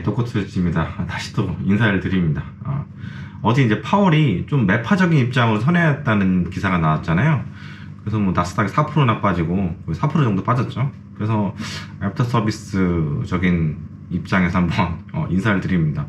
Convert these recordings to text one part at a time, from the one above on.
도코트집니다. 다시 또 인사를 드립니다. 어제 이제 파월이 좀 매파적인 입장으로 선회했다는 기사가 나왔잖아요. 그래서 뭐 나스닥이 4%나 빠지고 4% 정도 빠졌죠. 그래서 애프터 서비스적인 입장에서 한번 인사를 드립니다.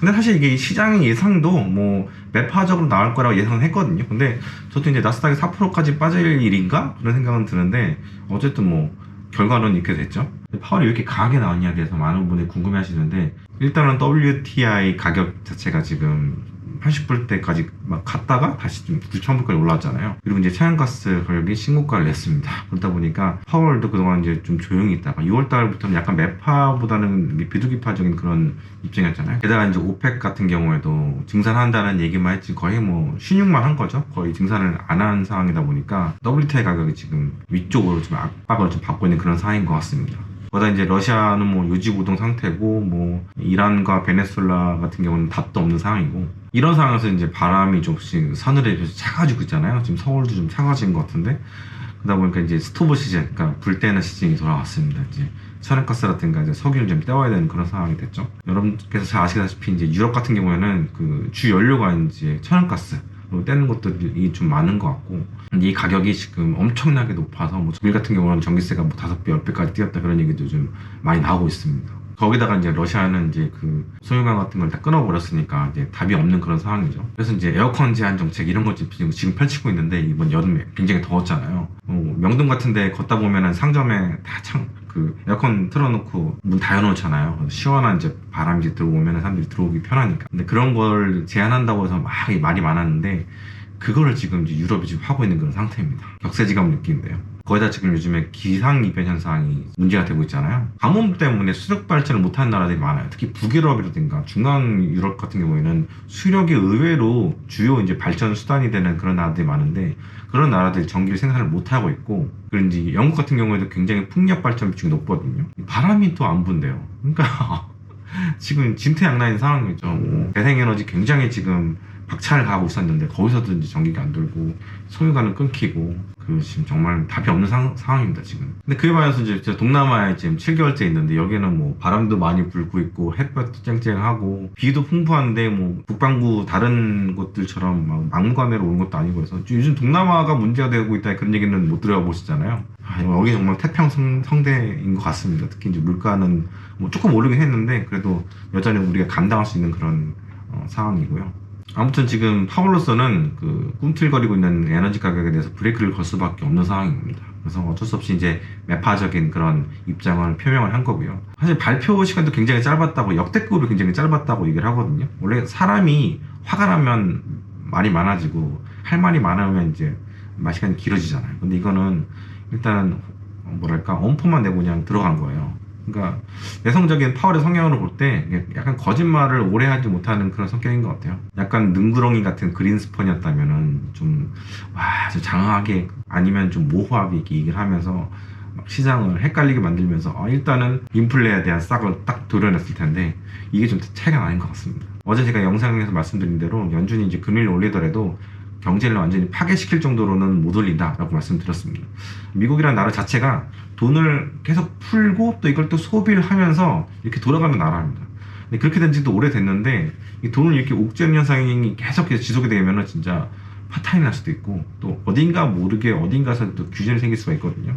근데 사실 이게 시장의 예상도 뭐 매파적으로 나올 거라고 예상했거든요. 근데 저도 이제 나스닥이 4%까지 빠질 일인가? 그런 생각은 드는데 어쨌든 뭐 결과는 이렇게 됐죠. 파월이 왜 이렇게 강하게 나왔냐에 대해서 많은 분들이 궁금해 하시는데, 일단은 WTI 가격 자체가 지금 80불대까지 막 갔다가 다시 좀 9,000불까지 올라왔잖아요. 그리고 이제 천연가스 가격이 신고가를 냈습니다. 그러다 보니까 파월도 그동안 이제 좀 조용히 있다가 6월달부터는 약간 매파보다는 비투기파적인 그런 입장이었잖아요. 게다가 이제 오펙 같은 경우에도 증산한다는 얘기만 했지 거의 뭐 신용만 한 거죠. 거의 증산을 안 한 상황이다 보니까 WTI 가격이 지금 위쪽으로 좀 압박을 좀 받고 있는 그런 상황인 것 같습니다. 거기다 이제 러시아는 뭐 유지보동 상태고, 뭐 이란과 베네수엘라 같은 경우는 답도 없는 상황이고, 이런 상황에서 이제 바람이 조금씩 서늘해져서 차가지고 있잖아요. 지금 서울도 좀 차가진 것 같은데, 그러다 보니까 이제 스토브 시즌, 그러니까 불 때는 시즌이 돌아왔습니다. 이제 천연가스라든가 이제 석유를 좀 떼와야 되는 그런 상황이 됐죠. 여러분께서 잘 아시다시피 이제 유럽 같은 경우에는 그 주 연료가 이제 천연가스 떼는 것들이 좀 많은 것 같고, 이 가격이 지금 엄청나게 높아서 뭐 일 같은 경우는 전기세가 뭐 5배, 10배까지 뛰었다 그런 얘기도 좀 많이 나오고 있습니다. 거기다가 이제 러시아는 이제 그 소유관 같은 걸 다 끊어버렸으니까 이제 답이 없는 그런 상황이죠. 그래서 이제 에어컨 제한 정책 이런 거 지금 펼치고 있는데, 이번 여름에 굉장히 더웠잖아요. 명동 같은 데 걷다 보면은 상점에 다 그 에어컨 틀어놓고 문 다 열어놓잖아요. 시원한 이제 바람이 이제 들어오면 사람들이 들어오기 편하니까. 근데 그런 걸 제한한다고 해서 막 말이 많았는데, 그거를 지금 이제 유럽이 지금 하고 있는 그런 상태입니다. 격세지감을 느끼는데요. 거기다 지금 요즘에 기상이변 현상이 문제가 되고 있잖아요. 가뭄 때문에 수력 발전을 못하는 나라들이 많아요. 특히 북유럽이라든가 중앙 유럽 같은 경우에는 수력이 의외로 주요 이제 발전 수단이 되는 그런 나라들이 많은데, 그런 나라들이 전기를 생산을 못하고 있고, 그리고 이제 영국 같은 경우에도 굉장히 풍력 발전 비중이 높거든요. 바람이 또 안 분대요. 그러니까 지금 진퇴양난인 상황이죠. 뭐 대생에너지 굉장히 지금 박차를 가고 있었는데 거기서도 이제 전기가 안 돌고 소유관은 끊기고, 그 지금 정말 답이 없는 상황입니다 지금. 근데 그에 반해서 이제 동남아에 지금 7개월째 있는데, 여기는 뭐 바람도 많이 불고 있고 햇볕도 쨍쨍하고 비도 풍부한데, 뭐 북반구 다른 곳들처럼 막 막무가내로 오는 것도 아니고 해서 요즘 동남아가 문제가 되고 있다 그런 얘기는 못 들어보시잖아요. 여기 정말 태평성대인 것 같습니다. 특히 이제 물가는 뭐 조금 오르긴 했는데 그래도 여전히 우리가 감당할 수 있는 그런 상황이고요. 아무튼 지금 파월로서는 그 꿈틀거리고 있는 에너지 가격에 대해서 브레이크를 걸 수밖에 없는 상황입니다. 그래서 어쩔 수 없이 이제 매파적인 그런 입장을 표명을 한 거고요. 사실 발표 시간도 굉장히 짧았다고, 역대급으로 굉장히 짧았다고 얘기를 하거든요. 원래 사람이 화가 나면 말이 많아지고 할 말이 많으면 이제 말 시간이 길어지잖아요. 근데 이거는 일단은 뭐랄까 엄포만 내고 그냥 들어간 거예요. 그러니까 내성적인 파월의 성향으로 볼 때 약간 거짓말을 오래 하지 못하는 그런 성격인 것 같아요. 약간 능구렁이 같은 그린스펀이었다면은 좀 장황하게, 아니면 좀 모호하게 이렇게 얘기를 하면서 막 시장을 헷갈리게 만들면서 일단은 인플레에 대한 싹을 딱 도려냈을 텐데, 이게 좀 차이가 나는 것 같습니다. 어제 제가 영상에서 말씀드린 대로 연준이 이제 금리를 올리더라도 경제를 완전히 파괴시킬 정도로는 못 올린다라고 말씀드렸습니다. 미국이라는 나라 자체가 돈을 계속 풀고 또 이걸 또 소비를 하면서 이렇게 돌아가는 나라입니다. 근데 그렇게 된 지도 오래됐는데, 이 돈을 이렇게 옥죄는 현상이 계속해서 지속이 되면은 진짜 파탄이 날 수도 있고, 또 어딘가 모르게 어딘가서 또 규제를 생길 수가 있거든요.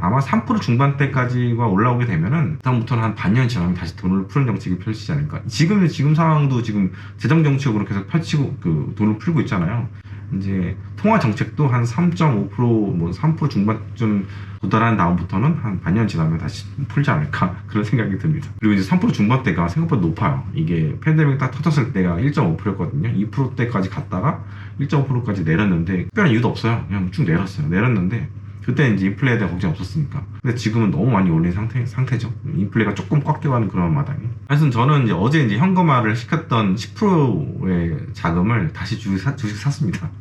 아마 3% 중반대까지가 올라오게 되면은 그다음부터는 한 반년 지나면 다시 돈을 푸는 정책이 펼치지 않을까. 지금 상황도 지금 재정 정책으로 계속 펼치고 그 돈을 풀고 있잖아요. 이제 통화 정책도 한 3.5% 뭐 3% 중반쯤 도달한 다음부터는 한 반년 지나면 다시 풀지 않을까 그런 생각이 듭니다. 그리고 이제 3% 중반대가 생각보다 높아요. 이게 팬데믹 딱 터졌을 때가 1.5%였거든요. 2%대까지 갔다가 1.5%까지 내렸는데 특별한 이유도 없어요. 그냥 쭉 내렸는데 그때 이제 인플레에 대한 걱정이 없었으니까. 근데 지금은 너무 많이 올린 상태죠. 인플레가 조금 꽉 껴가는 그런 마당에. 그래서 저는 이제 어제 이제 현금화를 시켰던 10%의 자금을 다시 주식 샀습니다.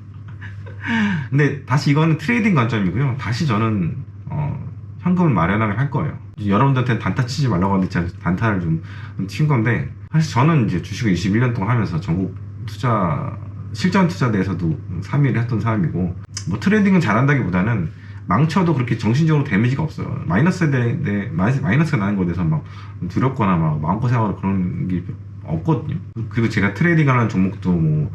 근데 다시 이거는 트레이딩 관점이고요. 다시 저는 현금을 마련하게 할 거예요. 여러분들한테는 단타 치지 말라고 하는데 제가 단타를 좀 친 건데, 사실 저는 이제 주식을 21년 동안 하면서 전국 실전 투자 내에서도 3위를 했던 사람이고, 뭐 트레이딩은 잘한다기보다는 망쳐도 그렇게 정신적으로 데미지가 없어요. 마이너스가 나는 거에 대해서 막 두렵거나 막 마음고생하거나 그런 게 없거든요. 그리고 제가 트레이딩하는 종목도 뭐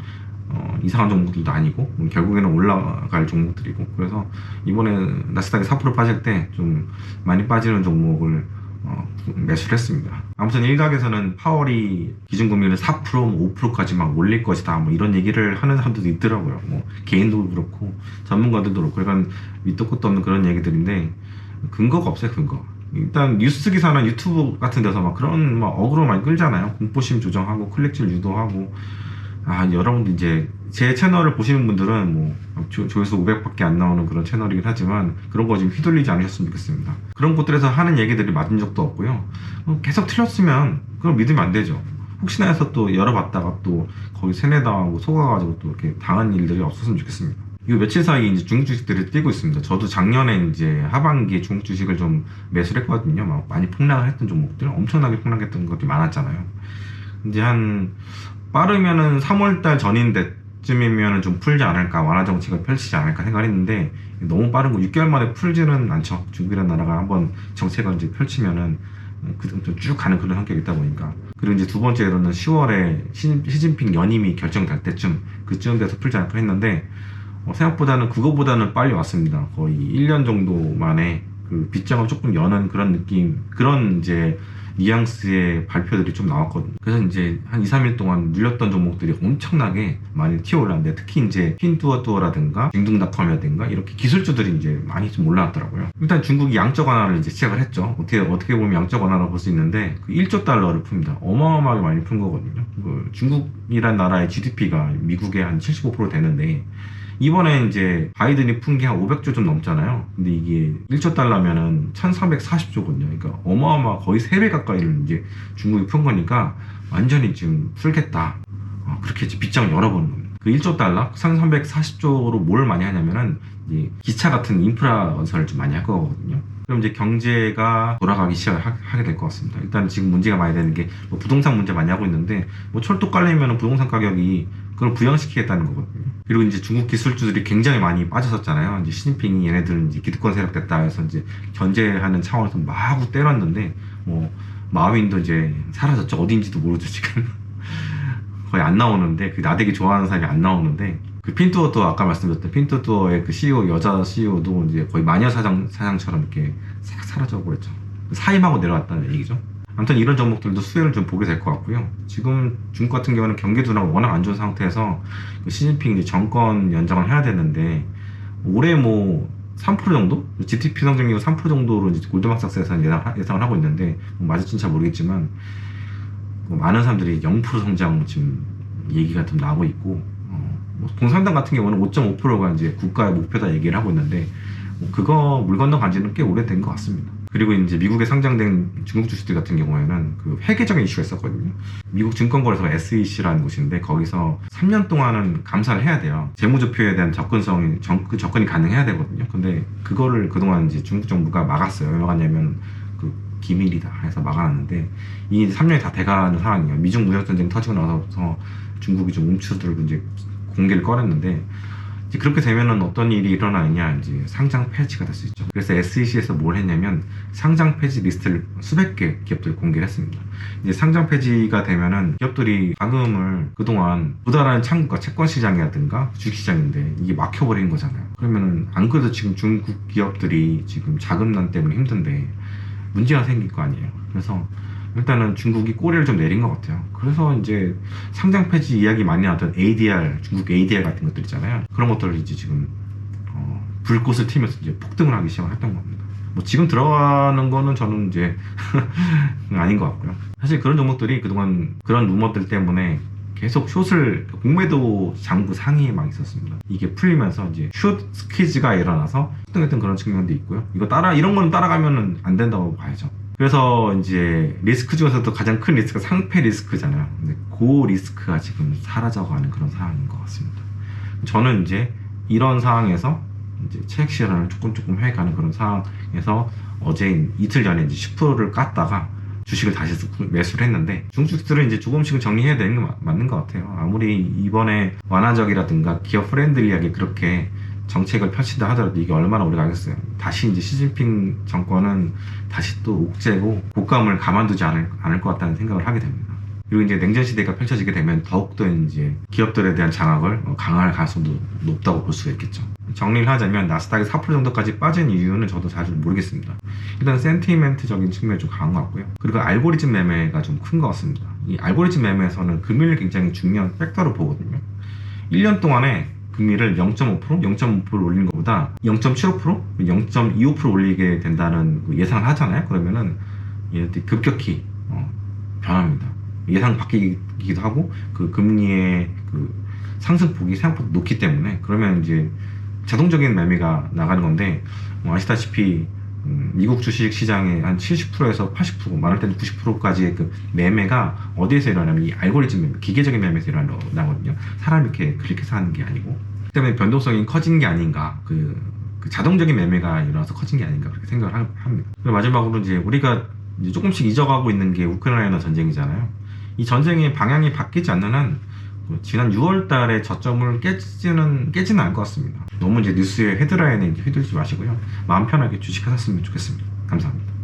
이상한 종목들도 아니고 결국에는 올라갈 종목들이고, 그래서 이번에 나스닥이 4% 빠질 때 좀 많이 빠지는 종목을 매수를 했습니다. 아무튼 일각에서는 파월이 기준금리를 4%, 5%까지 막 올릴 것이다, 뭐 이런 얘기를 하는 사람들도 있더라고요. 뭐 개인도 그렇고 전문가들도 그렇고, 약간 밑도 끝도 없는 그런 얘기들인데 근거가 없어요. 근거. 일단 뉴스 기사나 유튜브 같은 데서 막 그런 막 어그로 많이 끌잖아요. 공포심 조정하고 클릭질 유도하고. 여러분들 이제 제 채널을 보시는 분들은 뭐 조회수 500밖에 안 나오는 그런 채널이긴 하지만 그런 거 좀 휘둘리지 않으셨으면 좋겠습니다. 그런 곳들에서 하는 얘기들이 맞은 적도 없고요. 계속 틀렸으면 그걸 믿으면 안 되죠. 혹시나 해서 또 열어봤다가 또 거기 세뇌당하고 속아가지고 또 이렇게 당한 일들이 없었으면 좋겠습니다. 이 며칠 사이에 이제 중국 주식들이 뛰고 있습니다. 저도 작년에 이제 하반기에 중국 주식을 좀 매수를 했거든요. 막 많이 폭락을 했던 종목들, 엄청나게 폭락했던 것들이 많았잖아요. 이제 한 빠르면은 3월달 전인데 쯤이면은 좀 풀지 않을까, 완화 정책을 펼치지 않을까 생각을 했는데 너무 빠른 거 6개월 만에 풀지는 않죠. 중국이라는 나라가 한번 정책을 이제 펼치면은 쭉 가는 그런 성격이 있다 보니까. 그리고 이제 두 번째로는 10월에 시진핑 연임이 결정될 때쯤, 그쯤 돼서 풀지 않을까 했는데 생각보다는 그거보다는 빨리 왔습니다. 거의 1년 정도 만에 그 빗장을 조금 여는 그런 느낌, 그런 이제 뉘앙스의 발표들이 좀 나왔거든요. 그래서 이제 한 2, 3일 동안 눌렸던 종목들이 엄청나게 많이 튀어 올랐는데, 특히 이제 핀두어두어라든가 징둥닷컴이라든가 이렇게 기술주들이 이제 많이 좀 올라왔더라고요. 일단 중국이 양적 완화를 이제 시작을 했죠. 어떻게 보면 양적 완화라고 볼 수 있는데 그 1조 달러를 풉니다. 어마어마하게 많이 푼 거거든요. 중국이란 나라의 GDP가 미국의 한 75% 되는데 이번에 이제 바이든이 푼 게 한 500조 좀 넘잖아요. 근데 이게 1조 달러면은 1440조거든요. 그러니까 거의 3배 가까이를 이제 중국이 푼 거니까 완전히 지금 풀겠다. 그렇게 이제 빗장을 열어보는 겁니다. 그 1조 달러, 1340조로 뭘 많이 하냐면은 이제 기차 같은 인프라 건설을 좀 많이 할 거거든요. 그럼 이제 경제가 돌아가기 시작하게 될 것 같습니다. 일단 지금 문제가 많이 되는 게 뭐 부동산 문제 많이 하고 있는데, 뭐 철도 깔리면 부동산 가격이 그걸 부양시키겠다는 거거든요. 그리고 이제 중국 기술주들이 굉장히 많이 빠졌었잖아요. 이제 시진핑이 얘네들은 이제 기득권 세력 됐다 해서 이제 견제하는 차원에서 마구 때렸는데, 뭐 마윈도 이제 사라졌죠. 어딘지도 모르죠 지금. 거의 안 나오는데, 그 나대기 좋아하는 사람이 안 나오는데, 그 핀투어도 아까 말씀드렸던 핀투어의 그 CEO, 여자 CEO도 이제 거의 마녀 사장처럼 이렇게 싹 사라져 버렸죠. 사임하고 내려왔다는 얘기죠. 아무튼 이런 종목들도 수혜를 좀 보게 될 것 같고요. 지금 중국 같은 경우는 경기 둔화가 워낙 안 좋은 상태에서 그 시진핑이 정권 연장을 해야 되는데, 올해 뭐 3% 정도? GDP 성장률 3% 정도로 이제 골드만삭스에서 예상을 하고 있는데, 뭐 맞을지는 잘 모르겠지만, 뭐 많은 사람들이 0% 성장 지금 얘기가 좀 나오고 있고, 뭐 공산당 같은 경우는 5.5%가 이제 국가의 목표다 얘기를 하고 있는데, 뭐 그거 물 건너간 지는 꽤 오래된 것 같습니다. 그리고 이제 미국에 상장된 중국 주식들 같은 경우에는 그 회계적인 이슈가 있었거든요. 미국 증권거래소가 SEC라는 곳인데 거기서 3년 동안은 감사를 해야 돼요. 재무제표에 대한 접근이 가능해야 되거든요. 근데 그거를 그동안 이제 중국 정부가 막았어요. 왜 막았냐면 그 기밀이다 해서 막아놨는데, 이 3년이 다 돼가는 상황이에요. 미중 무역전쟁 터지고 나서 중국이 좀 움츠러들고 이제 공개를 꺼냈는데, 이제 그렇게 되면은 어떤 일이 일어나느냐, 이제 상장 폐지가 될 수 있죠. 그래서 SEC에서 뭘 했냐면 상장 폐지 리스트를 수백 개 기업들이 공개를 했습니다. 이제 상장 폐지가 되면은 기업들이 자금을 그동안 부단한 창구가 채권 시장이라든가 주식 시장인데 이게 막혀버린 거잖아요. 그러면은 안 그래도 지금 중국 기업들이 지금 자금난 때문에 힘든데 문제가 생길 거 아니에요. 그래서 일단은 중국이 꼬리를 좀 내린 것 같아요. 그래서 이제 상장 폐지 이야기 많이 나왔던 ADR, 중국 ADR 같은 것들 있잖아요. 그런 것들을 이제 지금 불꽃을 튀면서 이제 폭등을 하기 시작했던 겁니다. 뭐 지금 들어가는 거는 저는 이제 아닌 것 같고요. 사실 그런 종목들이 그동안 그런 루머들 때문에 계속 공매도 장부 상위에 막 있었습니다. 이게 풀리면서 이제 숏 스퀴즈가 일어나서 폭등했던 그런 측면도 있고요. 이런 건 따라가면 안 된다고 봐야죠. 그래서 이제 리스크 중에서도 가장 큰 리스크가 상패 리스크잖아요. 근데 그 리스크가 지금 사라져가는 그런 상황인 것 같습니다. 저는 이제 이런 상황에서 이제 체액 시간을 조금 해가는 그런 상황에서 어제 이틀 전에 이제 10%를 깠다가 주식을 다시 매수를 했는데, 중국 주식들은 이제 조금씩은 정리해야 되는 게 맞는 것 같아요. 아무리 이번에 완화적이라든가 기업 프렌들리하게 그렇게 정책을 펼친다 하더라도 이게 얼마나 오래 가겠어요. 다시 이제 시진핑 정권은 다시 또 옥죄고 국감을 가만두지 않을 것 같다는 생각을 하게 됩니다. 그리고 이제 냉전 시대가 펼쳐지게 되면 더욱더 이제 기업들에 대한 장악을 강화할 가능성도 높다고 볼 수가 있겠죠. 정리를 하자면 나스닥이 4% 정도까지 빠진 이유는 저도 잘 모르겠습니다. 일단 센티멘트적인 측면이 좀 강한 것 같고요. 그리고 알고리즘 매매가 좀 큰 것 같습니다. 이 알고리즘 매매에서는 금리를 굉장히 중요한 팩터로 보거든요. 1년 동안에 금리를 0.5%, 0.5% 올리는 것보다 0.75%, 0.25% 올리게 된다는 예상을 하잖아요. 그러면은 급격히 변합니다. 예상 바뀌기도 하고 그 금리의 그 상승폭이 생각보다 높기 때문에 그러면 이제 자동적인 매매가 나가는 건데 아시다시피 미국 주식 시장의 한 70%에서 80%, 많을 때는 90%까지의 그 매매가 어디에서 일어나냐면 이 알고리즘 매매, 기계적인 매매에서 일어나거든요. 사람이 이렇게 클릭해서 하는 게 아니고 그 때문에 변동성이 커진 게 아닌가, 그 자동적인 매매가 일어나서 커진 게 아닌가 그렇게 생각을 합니다. 그리고 마지막으로 이제 우리가 이제 조금씩 잊어가고 있는 게 우크라이나 전쟁이잖아요. 이 전쟁의 방향이 바뀌지 않는 한 지난 6월 달에 저점을 깨지는 않을 것 같습니다. 너무 이제 뉴스의 헤드라인에 휘둘리지 마시고요. 마음 편하게 주식하셨으면 좋겠습니다. 감사합니다.